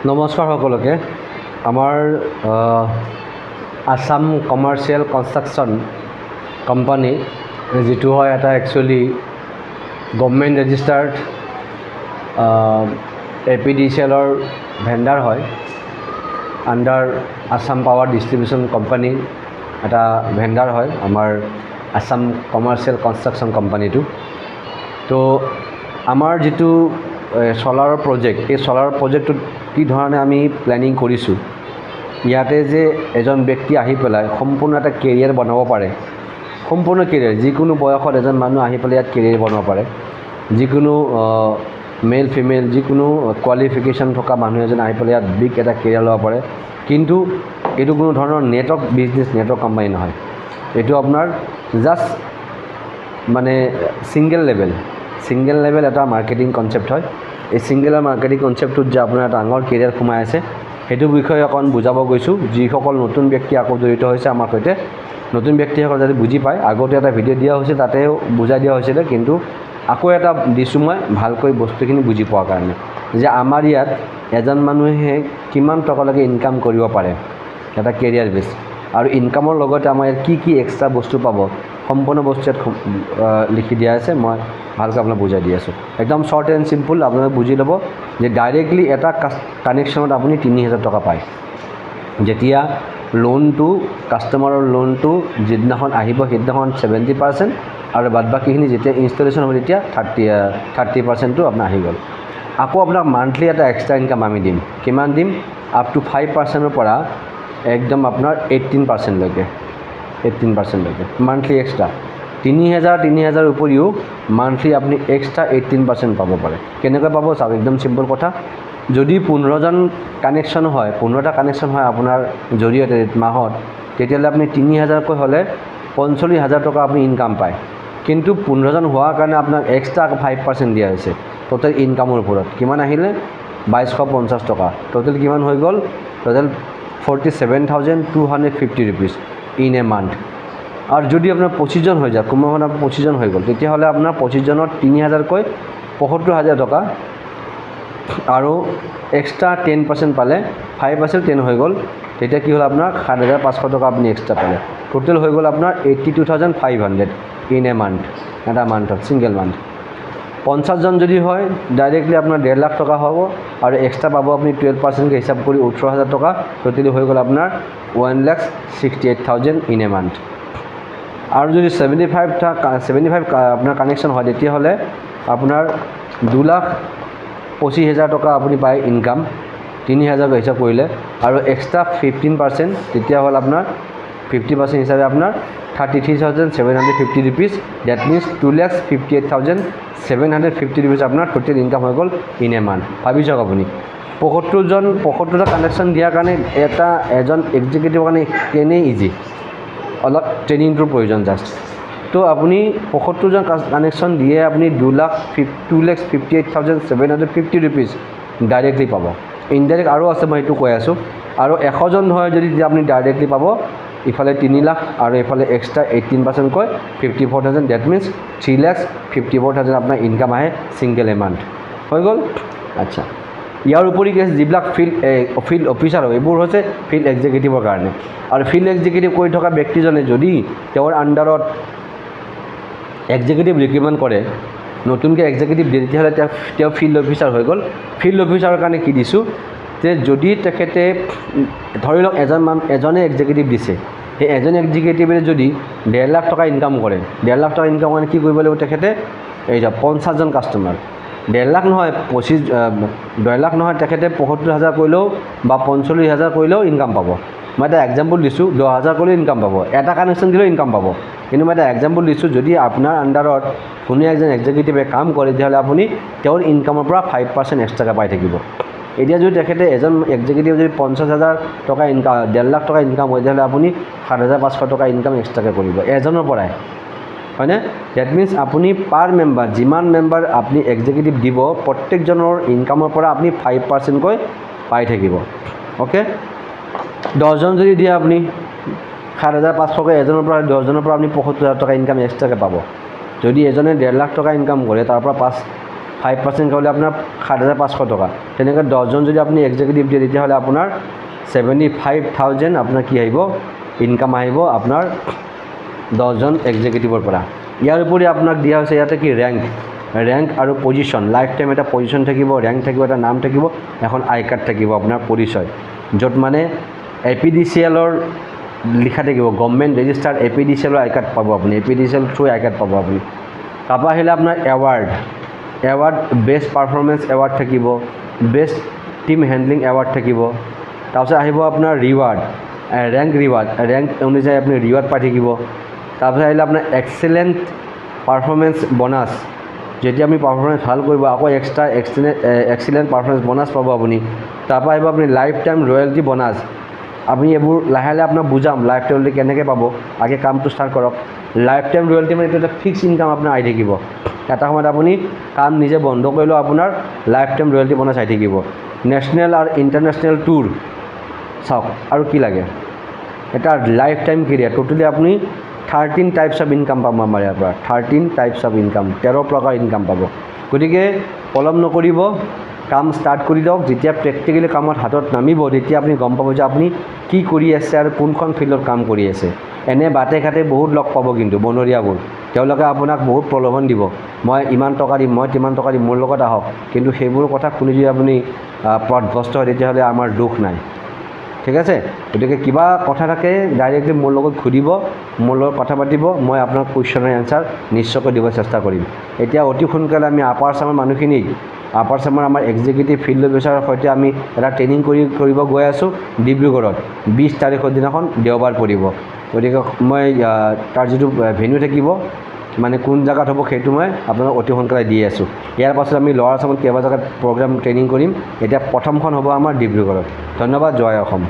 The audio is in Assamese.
নমস্কাৰ সকলোকে। আমাৰ আসাম কমাৰ্চিয়েল কনষ্ট্ৰাকশ্যন কোম্পানী যিটো হয় এটা একচুৱেলি গভৰ্ণমেণ্ট ৰেজিষ্টাৰ্ড APDCLৰ ভেণ্ডাৰ হয়, under Assam power distribution company এটা ভেণ্ডাৰ হয় আমাৰ আসাম কমাৰ্চিয়েল কনষ্ট্ৰাকশ্যন কোম্পানীটো। তো আমাৰ যিটো সোলাৰৰ প্ৰজেক্ট, এই সোলাৰৰ প্ৰজেক্টটোত কি ধৰণে আমি প্লেনিং কৰিছোঁ, ইয়াতে যে এজন ব্যক্তি আহি পেলাই সম্পূৰ্ণ এটা কেৰিয়াৰ বনাব পাৰে, সম্পূৰ্ণ কেৰিয়াৰ, যিকোনো বয়সত এজন মানুহ আহি পেলাই ইয়াত কেৰিয়াৰ বনাব পাৰে, যিকোনো মেল ফিমেল যিকোনো কোৱালিফিকেশ্যন থকা মানুহ এজন আহি পেলাই ইয়াত বিগ এটা কেৰিয়াৰ ল'ব পাৰে। কিন্তু এইটো কোনো ধৰণৰ নেটৱৰ্ক বিজনেছ, নেটৱৰ্ক কোম্পানী নহয়। এইটো আপোনাৰ জাষ্ট মানে ছিংগল লেভেল এটা মাৰ্কেটিং কনচেপ্ট হয়। এই ছিংগল মাৰ্কেটিং কনচেপ্টটোত যে আপোনাৰ এটা ডাঙৰ কেৰিয়াৰ সোমাই আছে, সেইটো বিষয়ে অকণ বুজাব গৈছোঁ। যিসকল নতুন ব্যক্তি আকৌ জড়িত হৈছে আমাৰ সৈতে, নতুন ব্যক্তিসকল যাতে বুজি পায়। আগতে এটা ভিডিঅ' দিয়া হৈছিল, তাতেও বুজাই দিয়া হৈছিলে, কিন্তু আকৌ এটা দিছোঁ মই ভালকৈ বস্তুখিনি বুজি পোৱাৰ কাৰণে, যে আমাৰ ইয়াত এজন মানুহে কিমান টকালৈকে ইনকাম কৰিব পাৰে এটা কেৰিয়াৰ বেছ, আৰু ইনকামৰ লগতে আমাৰ ইয়াত কি এক্সট্ৰা বস্তু পাব, সম্পূৰ্ণ বস্তু ইয়াত লিখি দিয়া আছে। মই ভালকৈ আপোনাক বুজাই দি আছোঁ, একদম শ্বৰ্ট এণ্ড চিম্পুল। আপোনালোকে বুজি ল'ব যে ডাইৰেক্টলি এটা কানেকশ্যনত আপুনি 30,000 টকা পায়। যেতিয়া লোনটো, কাষ্টমাৰৰ লোনটো যিদিনাখন আহিব সেইদিনাখন 70%, আৰু বাদ বাকীখিনি যেতিয়া ইনষ্টলেশ্যন হ'ব তেতিয়া 30%টো আপোনাৰ আহি গ'ল। আকৌ আপোনাক মান্থলি এটা এক্সট্ৰা ইনকাম আমি দিম। কিমান দিম? আপ টু 5%ৰ পৰা একদম আপোনাৰ 18%লৈকে মান্থলি এক্সট্ৰা। 30,000 উপৰিও মান্থলি আপুনি এক্সট্ৰা 18% পাব পাৰে। কেনেকৈ পাব চাওক, একদম চিম্পল কথা। যদি 15জন কানেকশ্যন হয়, 15টা কানেকশ্যন হয় আপোনাৰ জৰিয়তে মাহত, তেতিয়াহ'লে আপুনি 30,000কৈ হ'লে 45,000 টকা আপুনি ইনকাম পায়। কিন্তু 15জন হোৱাৰ কাৰণে আপোনাক এক্সট্ৰা 5% দিয়া হৈছে। টোটেল ইনকামৰ ওপৰত কিমান আহিলে? 2,250 টকা। টোটেল কিমান হৈ গ'ল? Total 47,250 rupees in a month. আৰু যদি আপোনাৰ 25জন হৈ যায়, কোনোবা আপোনাৰ 25জন হৈ গ'ল, তেতিয়াহ'লে আপোনাৰ 25জনত 3,000কৈ 75,000 টকা, আৰু এক্সট্ৰা 10% পালে, 5 আছিল 10 হৈ গ'ল, তেতিয়া কি হ'ল আপোনাৰ 7,500 টকা আপুনি এক্সট্ৰা পালে। টোটেল হৈ গ'ল আপোনাৰ 82,500 ইন এ মান্থ, এটা মান্থত, ছিংগল মান্থ। 50জন যদি হয়, ডাইৰেক্টলি আপোনাৰ 1.5 লাখ টকা হ'ব, আৰু এক্সট্ৰা পাব আপুনি 12%কৈ হিচাপ কৰি 18,000 টকা। টোটেলি হৈ গ'ল আপোনাৰ 1,68,000 ইন এ মান্থ। আৰু যদি 75 আপোনাৰ কানেকশ্যন হয়, তেতিয়াহ'লে আপোনাৰ 2,25,000 টকা আপুনি পায় ইনকাম, 30,000কৈ হিচাপ কৰিলে, আৰু এক্সট্ৰা 15%, তেতিয়া হ'ল আপোনাৰ 50% হিচাপে আপোনাৰ 33,750 ৰুপিজ। ডেট মিনছ 2,58,750 ৰুপিজ আপোনাৰ টোটেল ইনকাম হৈ গ'ল ইন এ মান্থ। ভাবি চাওক আপুনি 75টা কানেকশ্যন দিয়াৰ কাৰণে এজন এক্সিকিউটিভৰ কাৰণে কেনে ইজি, অলপ ট্ৰেইনিংটোৰ প্ৰয়োজন জাষ্ট। তো আপুনি 75জন কানেকশ্যন দিয়ে আপুনি 2,58,750 ৰুপিজ ডাইৰেক্টলি পাব। ইনডাইৰেক্ট আৰু আছে, মই সেইটো কৈ আছোঁ। আৰু 100জন হয় যদি আপুনি ডাইৰেক্টলি পাব, ইফালে 3 লাখ আৰু এইফালে এক্সট্ৰা 18%কৈ 54,000। ডেট মিনছ 3,54,000 আপোনাৰ ইনকাম আহে ছিংগল এ মান্থ। হৈ গ'ল। আচ্ছা, ইয়াৰ উপৰি যিবিলাক ফিল্ড অফিচাৰ হয়, এইবোৰ হৈছে ফিল্ড এক্সিকিউটিভৰ কাৰণে। আৰু ফিল্ড এক্সিকিউটিভ কৰি থকা ব্যক্তিজনে যদি তেওঁৰ আণ্ডাৰত এক্সিকিউটিভ ৰিক্ৰুটমেণ্ট কৰে, নতুনকৈ এক্সিকিউটিভ দিয়ে, তেতিয়াহ'লে তেওঁ ফিল্ড অফিচাৰ হৈ গ'ল। ফিল্ড অফিচাৰৰ কাৰণে কি দিছোঁ, যে যদি তেখেতে ধৰি লওক এজনে এক্সিকিউটিভ দিছে, সেই এজন এক্সিকিউটিভে যদি 1.5 লাখ টকা ইনকাম কৰে, 1.5 লাখ টকা ইনকাম কাৰণে কি কৰিব লাগিব তেখেতে? 50জন কাষ্টমাৰ, 1.5 লাখ নহয়, 1.5 লাখ নহয়, তেখেতে 75,000 কৰিলেও বা 45,000 কৰিলেও ইনকাম পাব। মই এটা এক্সাম্পল দিছোঁ, 10,000 কৰিলেও ইনকাম পাব, এটা কানেকশ্যন দিলেও ইনকাম পাব। কিন্তু মই এটা এক্সাম্পল দিছোঁ, যদি আপোনাৰ আণ্ডাৰত কোনো এজন এক্সিকিউটিভে কাম কৰে, তেতিয়াহ'লে আপুনি তেওঁৰ ইনকামৰ পৰা 5% এক্সট্ৰাকৈ পাই থাকিব। এতিয়া যদি তেখেতে এজন এক্সিকিউটিভ যদি 50,000 টকা ইনকাম, 1.5 লাখ টকা ইনকাম হয়, তেতিয়াহ'লে আপুনি 7,500 টকা ইনকাম এক্সট্ৰাকৈ কৰিব এজনৰ পৰাই, হয়নে? ডেট মিনছ আপুনি পাৰ মেম্বাৰ, যিমান মেম্বাৰ আপুনি এক্সিকিউটিভ দিব, প্ৰত্যেকজনৰ ইনকামৰ পৰা আপুনি 5%কৈ পাই থাকিব। অ'কে, 10জন যদি দিয়ে আপুনি 7,500কৈ, এজনৰ পৰা 10জনৰ পৰা আপুনি 75,000 টকা ইনকাম এক্সট্ৰাকৈ পাব। যদি এজনে 1.5 লাখ টকা ইনকাম কৰে, তাৰ পৰা 5% হ'লে আপোনাৰ 7,500 টকা। তেনেকৈ 10জন যদি আপুনি এক্সিকিউটিভ দিয়ে তেতিয়াহ'লে আপোনাৰ 75,000 আপোনাৰ কি আহিব ইনকাম আহিব আপোনাৰ 10জন এক্সিকিউটিভৰ পৰা। ইয়াৰ উপৰি আপোনাক দিয়া হৈছে ইয়াতে কি ৰেংক আৰু পজিশ্যন, লাইফ টাইম এটা পজিশ্যন থাকিব, ৰেংক থাকিব, এটা নাম থাকিব, এখন আই কাৰ্ড থাকিব আপোনাৰ পৰিচয়, য'ত মানে APDCLৰ লিখা থাকিব, গভৰ্ণমেণ্ট ৰেজিষ্টাৰ্ড APDCLৰ আই কাৰ্ড পাব আপুনি, APDCL থ্ৰু আই কাৰ্ড পাব আপুনি। তাৰপৰা আহিলে আপোনাৰ এৱাৰ্ড বেষ্ট পাৰফৰ্মেঞ্চ এৱাৰ্ড থাকিব, বেষ্ট টিম হেণ্ডলিং এৱাৰ্ড থাকিব। তাৰপিছত আহিব আপোনাৰ ৰেংক অনুযায়ী আপুনি ৰিৱাৰ্ড পাই থাকিব। তাৰপিছত আহিলে আপোনাৰ এক্সেলেণ্ট পাৰফৰ্মেঞ্চ বোনাছ, যেতিয়া আপুনি পাৰফৰ্মেঞ্চ ভাল কৰিব আকৌ এক্সিলেণ্ট পাৰফৰ্মেঞ্চ বোনাছ পাব আপুনি। তাৰপৰা আহিব আপুনি লাইফ টাইম ৰয়েলটি বোনাছ, আপুনি এইবোৰ লাহে লাহে আপোনাক বুজাম লাইফ টাইম ৰয়েলটি কেনেকৈ পাব, আগে কামটো ষ্টাৰ্ট কৰক। লাইফ টাইম ৰয়েলটি মানে এইটো এটা ফিক্স ইনকাম আপোনাৰ আহি থাকিব, এটা সময়ত আপুনি কাম নিজে বন্ধ কৰিলেও আপোনাৰ লাইফ টাইম ৰয়েলটি বোনাছ আহি থাকিব। নেশ্যনেল আৰু ইণ্টাৰনেশ্যনেল টুৰ চাওক, আৰু কি লাগে, এটা লাইফ টাইম কেৰিয়াৰ, টোটেলি আপুনি 13 টাইপছ অফ ইনকাম পাব আমাৰ ইয়াৰ পৰা, 13 টাইপছ অফ ইনকাম, 13 প্ৰকাৰ ইনকাম পাব। গতিকে পলম নকৰিব, কাম ষ্টাৰ্ট কৰি দিয়ক। যেতিয়া প্ৰেক্টিকেলি কামত হাতত নামিব তেতিয়া আপুনি গম পাব যে আপুনি কি কৰি আছে আৰু কোনখন ফিল্ডত কাম কৰি আছে। এনে বাটে ঘাটে বহুত লগ পাব কিন্তু বনৰীয়াবোৰ, তেওঁলোকে আপোনাক বহুত প্ৰলোভন দিব, মই ইমান টকা দিম, মই তিমান টকা দিম, মোৰ লগত আহক। কিন্তু সেইবোৰ কথা শুনি যদি আপুনি পথভ্ৰষ্ট হয় তেতিয়াহ'লে আমাৰ দুখ নাই, ঠিক আছে। গতিকে কিবা কথা থাকে ডাইৰেক্টলি মোৰ লগত সুধিব, মোৰ লগত কথা পাতিব, মই আপোনাক কুৱেশ্যনৰ এনচাৰ নিশ্চয়কৈ দিব চেষ্টা কৰিম। এতিয়া অতি সোনকালে আমি আপাৰ আছামৰ মানুহখিনিক, আপাৰ আছামৰ আমাৰ এক্সিকিউটিভ ফিল্ড অফিচাৰৰ সৈতে আমি এটা ট্ৰেইনিং কৰিব গৈ আছোঁ ডিব্ৰুগড়ত, 20 তাৰিখৰ দিনাখন দেওবাৰ পৰিব। গতিকে মই তাৰ যিটো ভেন্যু থাকিব, মানে কোন জেগাত হ'ব সেইটো মই আপোনাক অতি সোনকালে দি আছোঁ। ইয়াৰ পাছত আমি ল'ৱাৰ আছামত কেইবা জেগাত প্ৰগ্ৰাম ট্ৰেইনিং কৰিম। এতিয়া প্ৰথমখন হ'ব আমাৰ ডিব্ৰুগড়ত। ধন্যবাদ, জয় অসম।